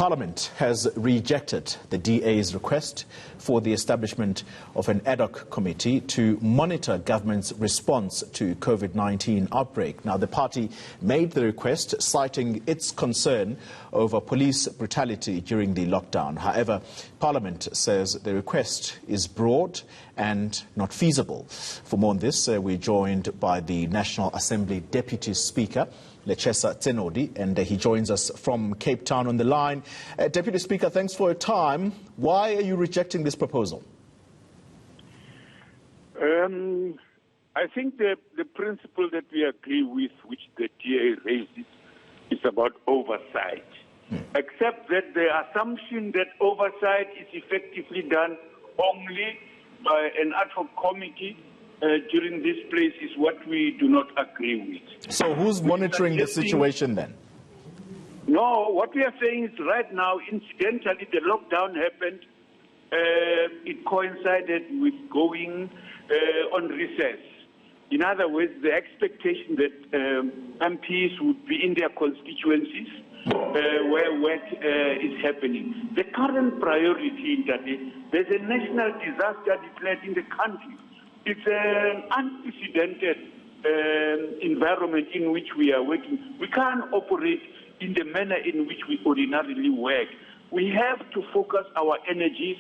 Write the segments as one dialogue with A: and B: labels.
A: Parliament has rejected the DA's request for the establishment of an ad hoc committee to monitor government's response to COVID-19 outbreak. Now, the party made the request citing its concern over police brutality during the lockdown. However, Parliament says the request is broad and not feasible. For more on this, we're joined by the National Assembly Deputy Speaker, Lechesa Tsenoli, and he joins us from Cape Town on the line. Deputy Speaker, thanks for your time. Why are you rejecting this proposal?
B: I think the principle that we agree with, which the DA raises, is about oversight. Except that the assumption that oversight is effectively done only by an ad hoc committee during this place is what we do not agree with.
A: So who's monitoring the situation then?
B: No, what we are saying is right now, incidentally, the lockdown happened. It coincided with going on recess. In other words, the expectation that MPs would be in their constituencies where work is happening. The current priority, there's a national disaster declared in the country. It's an unprecedented environment in which we are working. We can't operate in the manner in which we ordinarily work. We have to focus our energies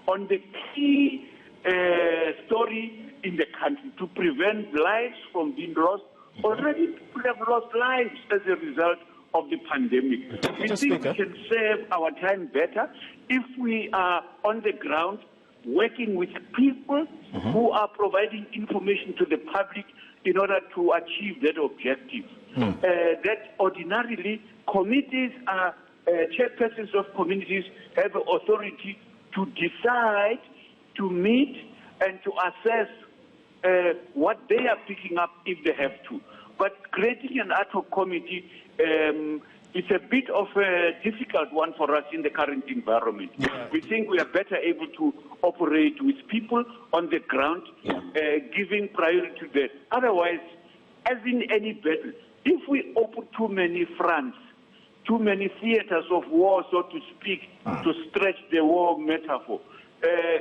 B: on the key story in the country to prevent lives from being lost. Already people have lost lives as a result of the pandemic. We think we can save our time better if we are on the ground working with people who are providing information to the public in order to achieve that objective. That ordinarily committees are, chairpersons of communities have authority to decide, to meet and to assess what they are picking up if they have to. But creating an ad hoc committee is a bit of a difficult one for us in the current environment. We think we are better able to operate with people on the ground, giving priority to that. Otherwise, as in any battle, if we open too many fronts, too many theaters of war, so to speak, to stretch the war metaphor,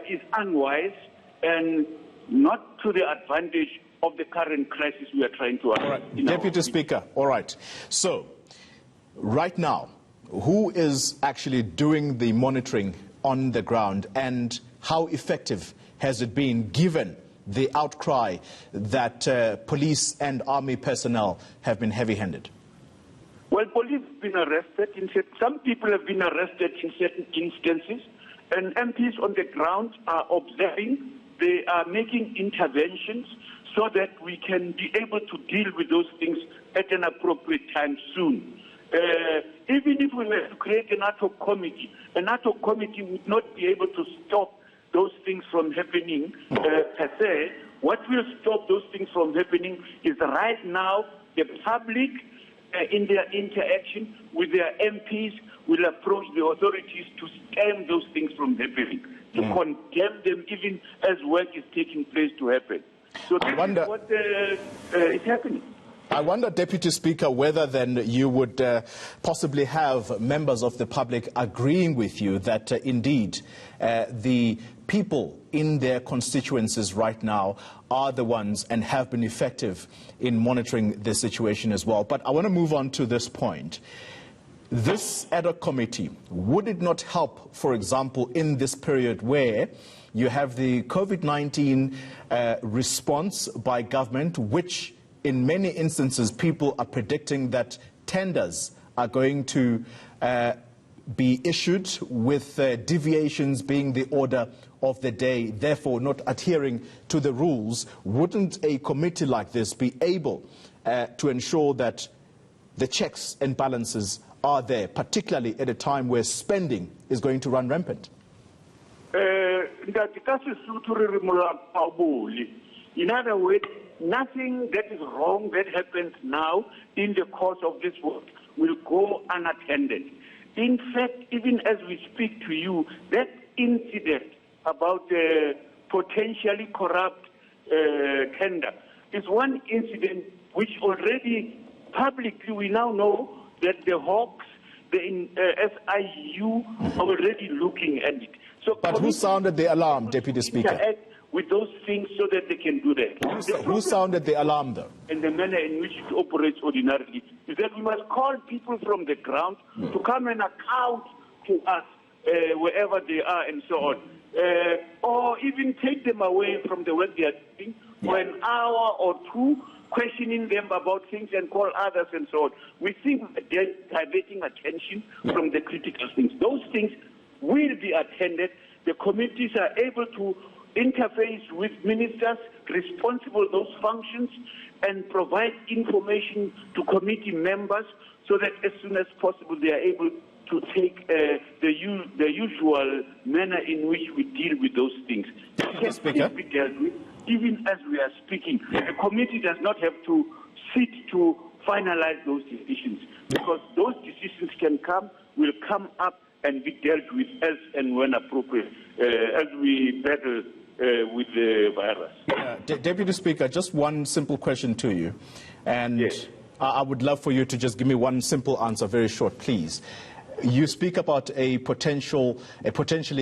B: is unwise and not to the advantage of the current crisis we are trying to address.
A: Deputy Speaker, all right. So, right now, who is actually doing the monitoring on the ground, and how effective has it been given the outcry that police and army personnel have been heavy-handed?
B: Well, police have been arrested. Some people have been arrested in certain instances, and MPs on the ground are observing. They are making interventions so that we can be able to deal with those things at an appropriate time soon. Even if we were to create an ad hoc committee would not be able to stop those things from happening per se. What will stop those things from happening is right now the public in their interaction with their MPs will approach the authorities to stem those things from happening, to condemn them even as work is taking place to happen. So this is what is happening.
A: I wonder, Deputy Speaker, whether then you would possibly have members of the public agreeing with you that indeed the people in their constituencies right now are the ones and have been effective in monitoring the situation as well. But I want to move on to this point. This ad hoc committee, would it not help, for example, in this period where you have the COVID-19 response by government, which in many instances people are predicting that tenders are going to be issued with deviations being the order of the day, therefore not adhering to the rules? Wouldn't a committee like this be able to ensure that the checks and balances are there, particularly at a time where spending is going to run rampant?
B: In other words, nothing that is wrong that happens now in the course of this work will go unattended. In fact, even as we speak to you, that incident about potentially corrupt tender is one incident which already publicly we now know that the hawks, the SIU are already looking at it. So
A: But who sounded the alarm, Deputy Speaker?
B: Interact with those things so that they can do that.
A: Who sounded the alarm, though?
B: And the manner in which it operates ordinarily is that we must call people from the ground to come and account to us wherever they are and so on. Or even take them away from the work they are doing for an hour or two, questioning them about things and call others and so on. We think they're diverting attention from the critical things. Those things will be attended. The committees are able to interface with ministers responsible for those functions and provide information to committee members so that as soon as possible they are able to take the usual manner in which we deal with those things. It can be dealt with even as we are speaking. The committee does not have to sit to finalize those decisions because those decisions will come up and be dealt with as and when appropriate as we battle with the virus.
A: Deputy Speaker, just one simple question to you. And
B: yes.
A: I would love for you to just give me one simple answer, very short, please. You speak about a potentially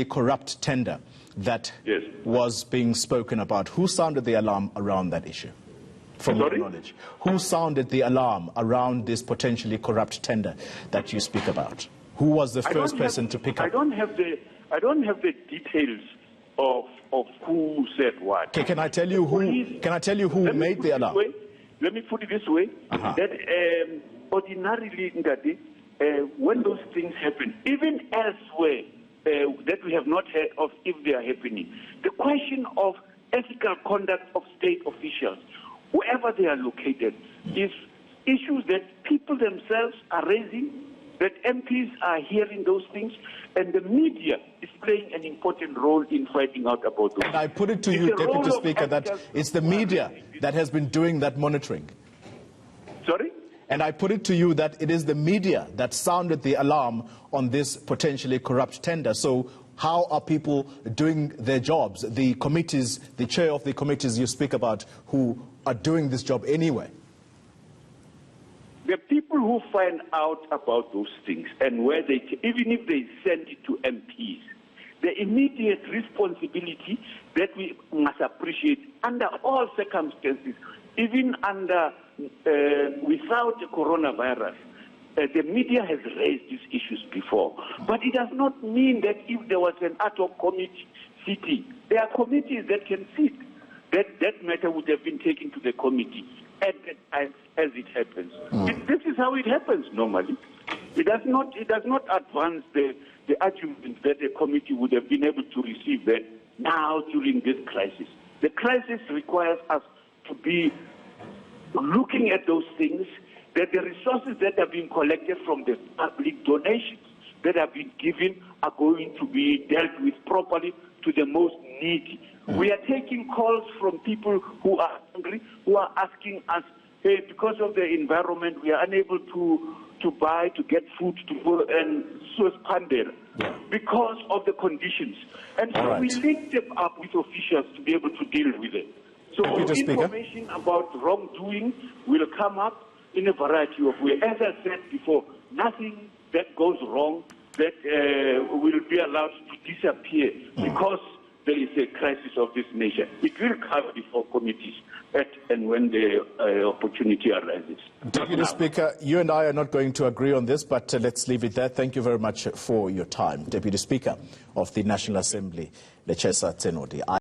A: corrupt tender that
B: yes.
A: was being spoken about. Who sounded the alarm around that issue? From your knowledge, who sounded the alarm around this potentially corrupt tender that you speak about? Who was the first person to pick up?
B: I don't have the details of who said what.
A: Okay, can I tell you who made the alarm?
B: Let me put it this way: that ordinarily, when those things happen, even elsewhere that we have not heard of, if they are happening, the question of ethical conduct of state officials, wherever they are located, is issues that people themselves are raising, that MPs are hearing those things, and the media is playing an important role in finding out about those.
A: And I put it to you, Deputy Speaker, that it's the media that has been doing that monitoring.
B: Sorry?
A: And I put it to you that it is the media that sounded the alarm on this potentially corrupt tender. So how are people doing their jobs? The committees, the chair of the committees you speak about, who are doing this job anyway?
B: The people who find out about those things and where even if they send it to MPs, the immediate responsibility that we must appreciate under all circumstances, even without the coronavirus, the media has raised these issues before. But it does not mean that if there was an ad hoc committee sitting, there are committees that can sit. That matter would have been taken to the committee at that time as it happens. This is how it happens normally. It does not advance the argument that the committee would have been able to receive that now during this crisis. The crisis requires us to be looking at those things, that the resources that are being collected from the public donations that have been given are going to be dealt with properly to the most needy. We are taking calls from people who are hungry, who are asking us, hey, because of the environment, we are unable to get food to go and suspend because of the conditions. And so we link them up with officials to be able to deal with it. So information about wrongdoing will come up in a variety of ways. As I said before, nothing that goes wrong that will be allowed to disappear because there is a crisis of this nature. It will come before committees and when the opportunity arises.
A: Deputy Speaker, you and I are not going to agree on this, but let's leave it there. Thank you very much for your time. Deputy Speaker of the National Assembly, Lechesa Tsenoli.